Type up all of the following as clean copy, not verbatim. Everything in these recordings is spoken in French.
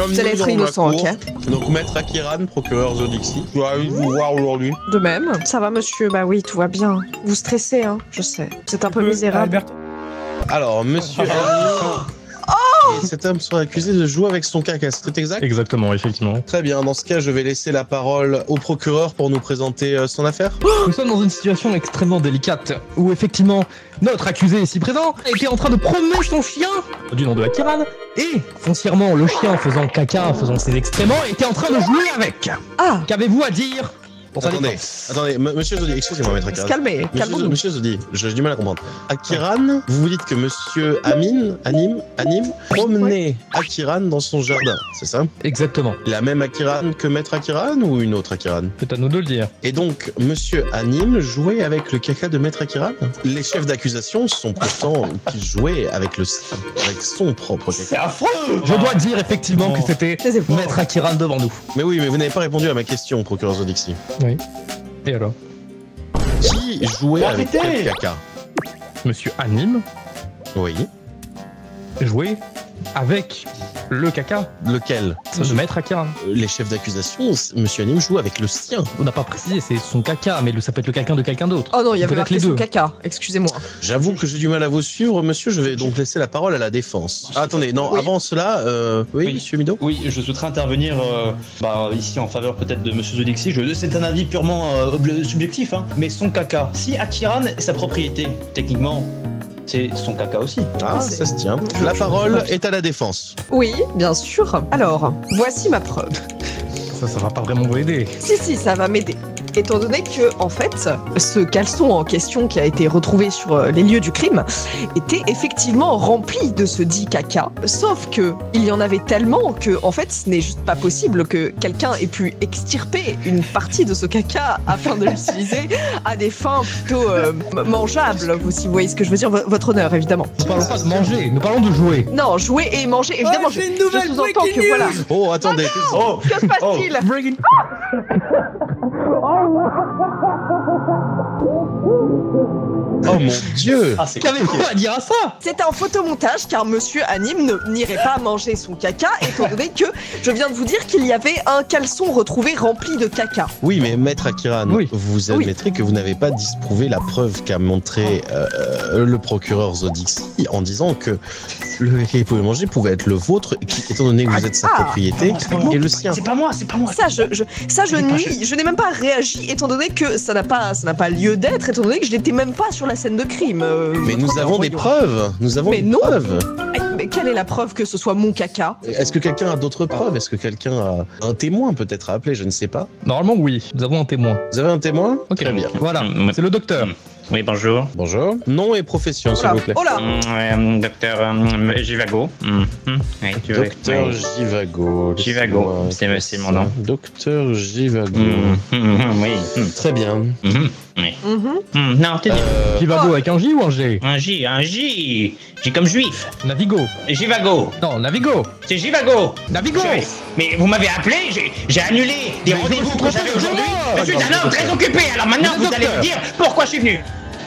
Vous allez être innocent, ok? Donc, maître Akiran, procureur Zodixi. Je dois vous voir aujourd'hui. De même. Ça va, monsieur? Bah oui, tout va bien. Vous stressez, hein, je sais. Vous êtes un peu misérable. Alors, monsieur... Et cet homme sera accusé de jouer avec son caca, c'est exact? Exactement, effectivement. Très bien, dans ce cas, je vais laisser la parole au procureur pour nous présenter son affaire. Nous sommes dans une situation extrêmement délicate, où effectivement, notre accusé ici présent était en train de promener son chien, du nom de Akiran, et foncièrement, le chien faisant caca, faisant ses excréments, était en train de jouer avec. Ah! Qu'avez-vous à dire? Attendez, monsieur Zodi, excusez-moi, maître Akiran. Calmez, calmez-vous. Monsieur Zodi, j'ai du mal à comprendre. Akiran, vous dites que monsieur Anim, promenait Akiran dans son jardin, c'est ça? Exactement. La même Akiran que maître Akiran ou une autre Akiran? C'est à nous de le dire. Et donc, monsieur Anim jouait avec le caca de maître Akiran? Les chefs d'accusation sont pourtant qu'il jouait avec le sien, avec son propre caca. C'est affreux! Je dois dire effectivement que c'était maître Akiran devant nous. Mais oui, mais vous n'avez pas répondu à ma question, procureur Zodixi. Oui. Et alors? Qui jouait avec quel caca? Monsieur Anim Oui. jouait avec le caca. Lequel? De maître Akiran. Les chefs d'accusation, monsieur Anim joue avec le sien. On n'a pas précisé, c'est son caca, mais ça peut être le caca de quelqu'un d'autre. Oh non, il y avait Peut-être marqué les son deux. caca, excusez-moi. J'avoue que j'ai du mal à vous suivre, monsieur. Je vais donc laisser la parole à la défense. Ah, attendez, non, Oui. avant cela, oui, monsieur Mido? Oui, je souhaiterais intervenir ici en faveur peut-être de monsieur Zodixi. C'est un avis purement subjectif, hein. Mais son caca, si Akiran est sa propriété, techniquement, c'est son caca aussi. Ah, ça se tient. La parole est à la défense. Oui, bien sûr. Alors, voici ma preuve. Ça va pas vraiment vous aider. Si, ça va m'aider. Étant donné que, en fait, ce caleçon en question qui a été retrouvé sur les lieux du crime était effectivement rempli de ce dit caca. Sauf que il y en avait tellement que, en fait, ce n'est juste pas possible que quelqu'un ait pu extirper une partie de ce caca afin de l'utiliser à des fins plutôt mangeables. Si vous voyez ce que je veux dire, votre honneur, évidemment. Nous parlons pas de manger, nous parlons de jouer. Non, jouer et manger, évidemment. Je sous-entends que voilà. Oh, attendez. Oh, Que se passe-t-il? Oh mon Dieu! Ah, c'est Qu'avez-vous à dire à ça? C'est un photomontage car monsieur Anim n'irait pas manger son caca étant donné que je viens de vous dire qu'il y avait un caleçon retrouvé rempli de caca. Oui, mais maître Akiran, Oui. vous admettrez que vous n'avez pas disprouvé la preuve qu'a montré le procureur Zodixi en disant que le caca qu'il pouvait manger pouvait être le vôtre, étant donné que vous êtes sa propriété, et le sien. C'est pas moi. Ça, je nie. Je n'ai même pas réagi étant donné que ça n'a pas lieu d'être étant donné que je n'étais même pas sur la scène de crime. Mais nous votre avons des voyons. preuves. Nous avons Mais des non. preuves. Mais quelle est la preuve que ce soit mon caca? Est-ce que quelqu'un a d'autres preuves? Est-ce que quelqu'un a un témoin peut-être à appeler? Je ne sais pas. Normalement, oui. Nous avons un témoin. Vous avez un témoin? Ok, Très bien. Voilà, c'est le docteur. Oui, bonjour. Bonjour. Nom et profession, s'il vous plaît. Oh là. Docteur Givago. Oui, tu veux. Docteur Oui. Givago. Givago, Laissez-moi c'est mon nom. Docteur Givago. Oui. Très bien. Oui. Mhm. Non, t'es dit. Givago avec un J ou un G? Un J comme juif. Navigo. Givago. Non, Navigo. C'est Givago. Navigo. Mais vous m'avez appelé, j'ai annulé des rendez-vous que j'avais aujourd'hui. Je suis un homme très occupé, alors maintenant vous allez me dire pourquoi je suis venu.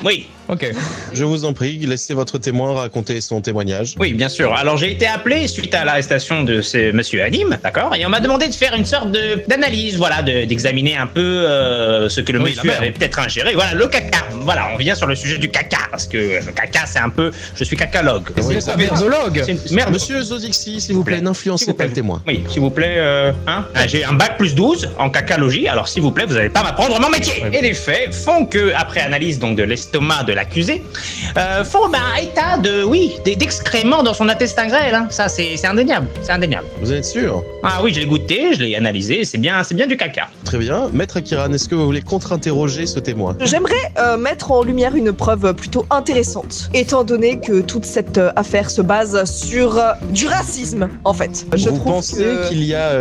Oui. Ok. Je vous en prie, laissez votre témoin raconter son témoignage. Oui, bien sûr. Alors j'ai été appelé suite à l'arrestation de ce monsieur Anim, d'accord, et on m'a demandé de faire une sorte d'analyse, voilà, d'examiner un peu ce que le Oui, monsieur la merde. avait peut-être ingéré. Voilà, le caca. Voilà, on vient sur le sujet du caca parce que le caca, c'est un peu, je suis cacalogue. C'est ça, merdologue. C'est une merde. Monsieur Zodixi, s'il vous plaît, S'il n'influencez vous pas plaît. le témoin. Oui, s'il vous plaît, j'ai un bac plus 12 en cacalogie, alors s'il vous plaît, vous n'allez pas m'apprendre mon métier. Et les faits font que, après analyse donc de l'estomac de l'accusé, font un état d'excréments dans son intestin grêle. Hein. Ça, c'est indéniable. C'est indéniable. Vous êtes sûr? Ah oui, je l'ai goûté, je l'ai analysé, c'est bien du caca. Très bien. Maître Akiran, est-ce que vous voulez contre-interroger ce témoin? J'aimerais mettre en lumière une preuve plutôt intéressante, étant donné que toute cette affaire se base sur du racisme, en fait. Je Vous trouve pensez que... qu'il y a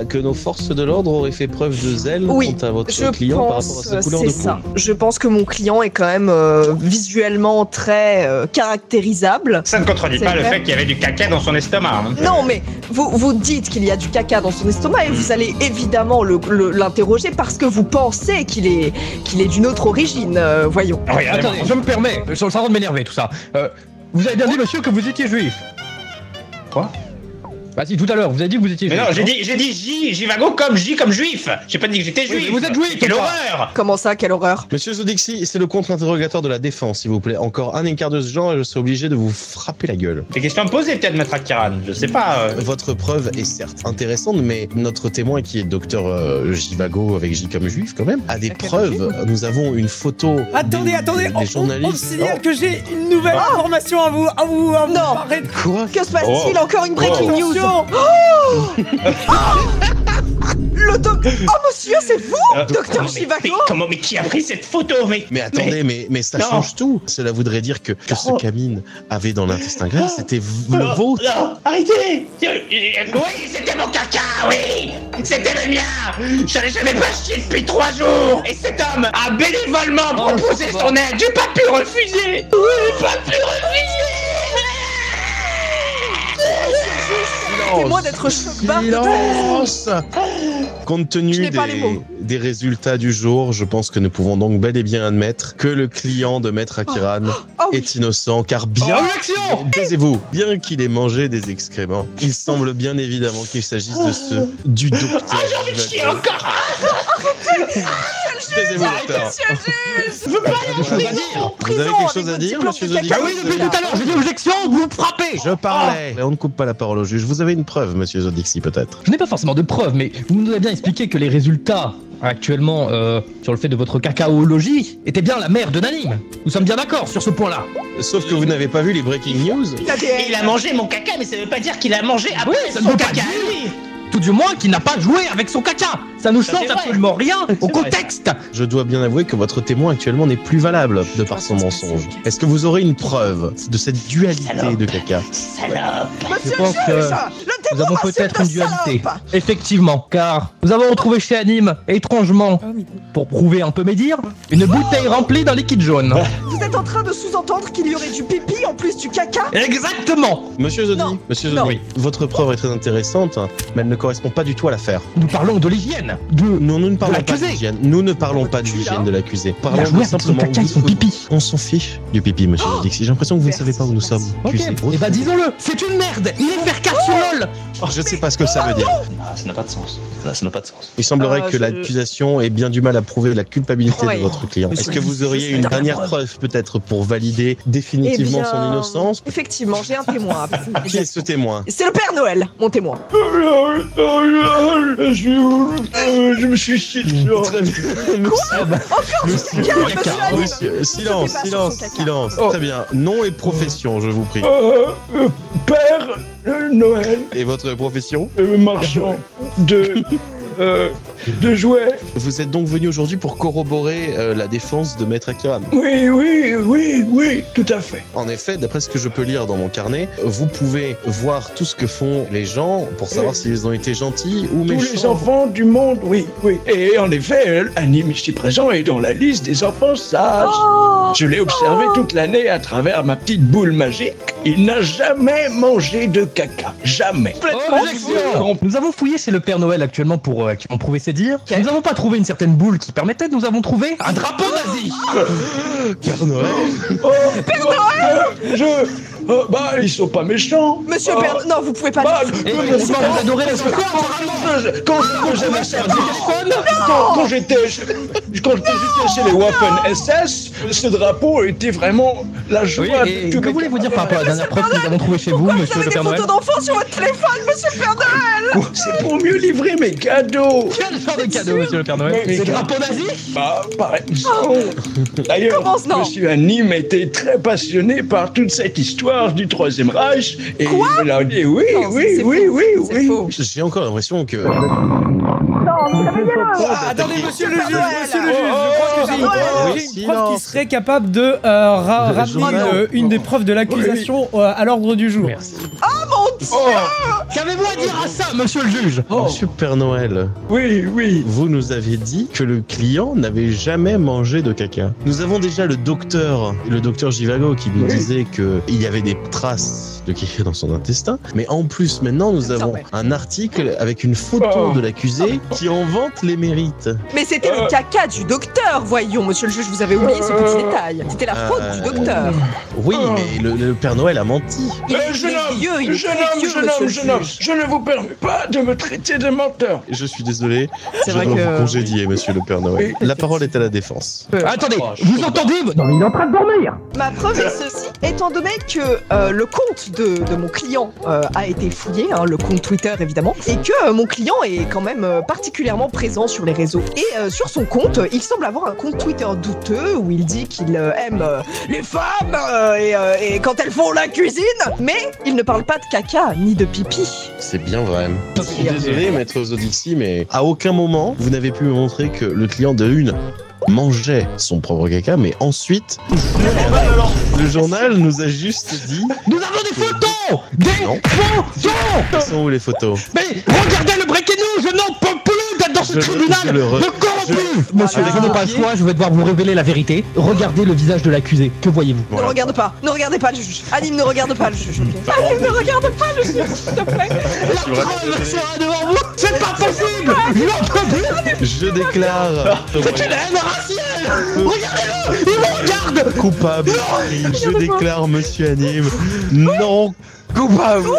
que nos forces de l'ordre auraient fait preuve de zèle Oui, quant à votre je client par rapport à pense, sa couleur c'est de peau? ça. Je pense que mon client est quand même visuellement très caractérisable. Ça ne contredit C'est pas le vrai. fait qu'il y avait du caca dans son estomac. Hein. Non, mais vous dites qu'il y a du caca dans son estomac et vous allez évidemment l'interroger parce que vous pensez qu'il est d'une autre origine. Voyons. Regardez-moi. Attendez, je me permets, ça va de m'énerver tout ça. Vous avez bien dit, monsieur, que vous étiez juif. Quoi? Bah si, tout à l'heure, vous avez dit que vous étiez Mais juif. non, j'ai dit Jivago comme J comme juif. J'ai pas dit que j'étais Oui, juif. mais vous êtes juif, Quelle ou pas horreur. Comment ça, quelle horreur? Monsieur Zodixi, c'est le contre-interrogateur de la défense, s'il vous plaît. Encore un écart de ce genre et je serai obligé de vous frapper la gueule. Des questions à me poser peut-être, maître Akiran. Je sais pas. Votre preuve est certes intéressante, mais notre témoin, qui est docteur Jivago avec J comme juif quand même, a des preuves. Nous avons une photo. Attendez, des on journalistes. me signale que j'ai une nouvelle information à vous Non. parler. Quoi? Que se passe-t-il? Encore une breaking news? Attention. Le doc... Oh monsieur, c'est vous, docteur Jivago? Mais qui a pris cette photo? Mais attendez, mais ça Non. change tout. Cela voudrait dire que ce camine avait dans l'intestin grêle, c'était le vôtre. Non, arrêtez. Oui, c'était mon caca, oui. C'était le mien. J'allais jamais pas chier depuis 3 jours. Et cet homme a bénévolement proposé son aide. J'ai pas pu refuser. J'ai pas pu refuser. Permettez-moi d'être choc-barre. Silence. Compte Je tenu n'ai pas les mots. des résultats du jour, je pense que nous pouvons donc bel et bien admettre que le client de Maître Akiran Oh oui. est innocent, car bien... Objection! Taisez-vous. Bien qu'il ait mangé des excréments, il semble bien évidemment qu'il s'agisse de ceux du docteur. Chier encore. Taisez-vous, docteur. Vous avez quelque chose à dire, monsieur Zodixi? Ah oui, depuis tout à l'heure, j'ai dit objection, vous frappez! Je parlais. On ne coupe pas la parole au juge. Vous avez une preuve, monsieur Zodixi, peut-être? Je n'ai pas forcément de preuves, mais vous nous avez bien expliqué que les résultats actuellement sur le fait de votre cacaologie étaient bien la mère de Nanim. Nous sommes bien d'accord sur ce point-là. Sauf que vous n'avez pas vu les breaking news. Il a mangé mon caca, mais ça veut pas dire qu'il a mangé après Oui, ça ne son veut pas caca. dire. lui. Tout du moins qu'il n'a pas joué avec son caca. Ça ne Ça, change c'est vrai. absolument rien au C'est vrai. contexte. Je dois bien avouer que votre témoin actuellement n'est plus valable de par son mensonge. Est-ce que vous aurez une preuve de cette dualité de caca? Salope. Je pense que nous avons peut-être une dualité. Effectivement, car nous avons retrouvé chez Anime, étrangement, pour prouver un peu mes dires, une bouteille remplie d'un liquide jaune. Vous êtes en train de sous-entendre qu'il y aurait du pipi en plus du caca? Exactement. Monsieur Zodi, Non. monsieur Non. Zodi, votre preuve est très intéressante, mais elle ne correspond pas du tout à l'affaire. Nous parlons de l'hygiène. Nous ne parlons pas l'accusé. d'hygiène. Nous ne parlons pas de Tu l'hygiène l'as. de l'accusé. Il a Parlons joué avec son simplement caca et son pipi. On s'en fiche du pipi, monsieur Zodixi. J'ai l'impression que vous ne savez pas où nous sommes. Ok, Accusé. et bah disons-le, c'est une merde. Il est faire 4 sur LOL. Je ne sais pas ce que ça veut dire. Ah, ça n'a pas de sens. Ça n'a pas de sens. Il semblerait que je- l'accusation ait bien du mal à prouver la culpabilité Ouais. de votre client. Monsieur Est-ce que vous le auriez juge, une c'est dernière un- preuve peut-être pour valider définitivement Eh bien, son innocence? Effectivement, j'ai un témoin. Qui est ce témoin? C'est le Père Noël, mon témoin. Je me suis chié dedans. Très bien. Monsieur, Anime. Monsieur, silence, C'était pas sur silence, son caca. silence. Oh. Très bien. Nom et profession, je vous prie. Père Noël, Et votre profession? marchand de jouets. Vous êtes donc venu aujourd'hui pour corroborer la défense de Maître Akiran. Oui, tout à fait. En effet, d'après ce que je peux lire dans mon carnet, vous pouvez voir tout ce que font les gens pour savoir Oui. s'ils ont été gentils ou Tous méchants. les enfants du monde, oui. Et en effet, Anime ici présent est dans la liste des enfants sages. Oh Je l'ai observé toute l'année à travers ma petite boule magique. Il n'a jamais mangé de caca. Jamais. Objection. Nous avons fouillé chez le Père Noël actuellement pour prouver ses dires. Nous n'avons pas trouvé une certaine boule qui permettait, nous avons trouvé un drapeau nazi. Père Noël. Ils sont pas méchants. Monsieur Oh. Père... Non, vous pouvez pas... Bah, Et effectivement, vous adorez les secours. quand j'avais servi quand j'étais chez les Waffen SS, ce drapeau était vraiment la joie Oui, et de tous que mes voulez-vous dire par rapport à la dernière preuve que nous avons trouvée chez vous, Vous monsieur avez le des Père Noël? photos d'enfants sur votre téléphone, monsieur Père Noël? C'est pour mieux livrer mes cadeaux. Quel genre de cadeau, monsieur le Père Noël? Mais- Des drapeaux nazis? Bah, par exemple. D'ailleurs, Comment non? monsieur Anime était très passionné par toute cette histoire du Troisième Reich. Et il a dit oui, Non, oui, c'est oui, faux. oui, C'est oui. faux. J'ai encore l'impression que... Attendez, monsieur le Père juge, Noël. monsieur le juge, je crois que j'ai une preuve qui silence. serait capable de ramener journal. une des preuves de l'accusation à l'ordre du jour. Merci. Oh, Qu'avez-vous à dire à ça, monsieur le juge? Monsieur Père Noël, oui. vous nous avez dit que le client n'avait jamais mangé de caca. Nous avons déjà le docteur Jivago qui nous disait qu'il y avait des traces de qui est dans son intestin. Mais en plus, maintenant, nous avons un article avec une photo de l'accusé qui en vante les mérites. Mais c'était le caca du docteur, voyons, monsieur le juge, vous avez oublié ce petit détail. C'était la faute du docteur. Oui, mais le Père Noël a menti. Il est vieux, il est très vieux, monsieur le juge. Je ne vous permets pas de me traiter de menteur. Je suis désolé, C'est je vrai dois que- vous congédier, monsieur le Père Noël. La parole est à la défense. Attendez, vous entendez? Non mais il est en train de dormir. Ma preuve est ceci, étant donné que le compte de mon client a été fouillé, hein, le compte Twitter évidemment, et que mon client est quand même particulièrement présent sur les réseaux. Et sur son compte, il semble avoir un compte Twitter douteux où il dit qu'il aime les femmes et quand elles font la cuisine, mais il ne parle pas de caca ni de pipi. C'est bien vrai. Je suis désolé, maître Zodixi, mais à aucun moment, vous n'avez pu me montrer que le client de une mangeait son propre caca, mais ensuite, le journal nous a juste dit... Nous avons des photos. Des Non. photos. Quelles sont où les photos? Mais regardez le break news, je n'en peux plus d'être dans ce tribunal je le re- de corrompu. Monsieur, Avec je n'ai mon pas le pied. choix, je vais devoir vous révéler la vérité. Regardez le visage de l'accusé. Que voyez-vous? Ne regardez pas le juge. Anime, ne regarde pas le juge. ok. Anime, ne regarde pas le juge, s'il te plaît. Je suis vraiment Oh, désolé. sera devant vous. C'est pas possible. Je n'en peux plus. Je déclare C'est une haine raciale. Regardez-le. Il me regarde. coupable. Je déclare monsieur Anime non coupable.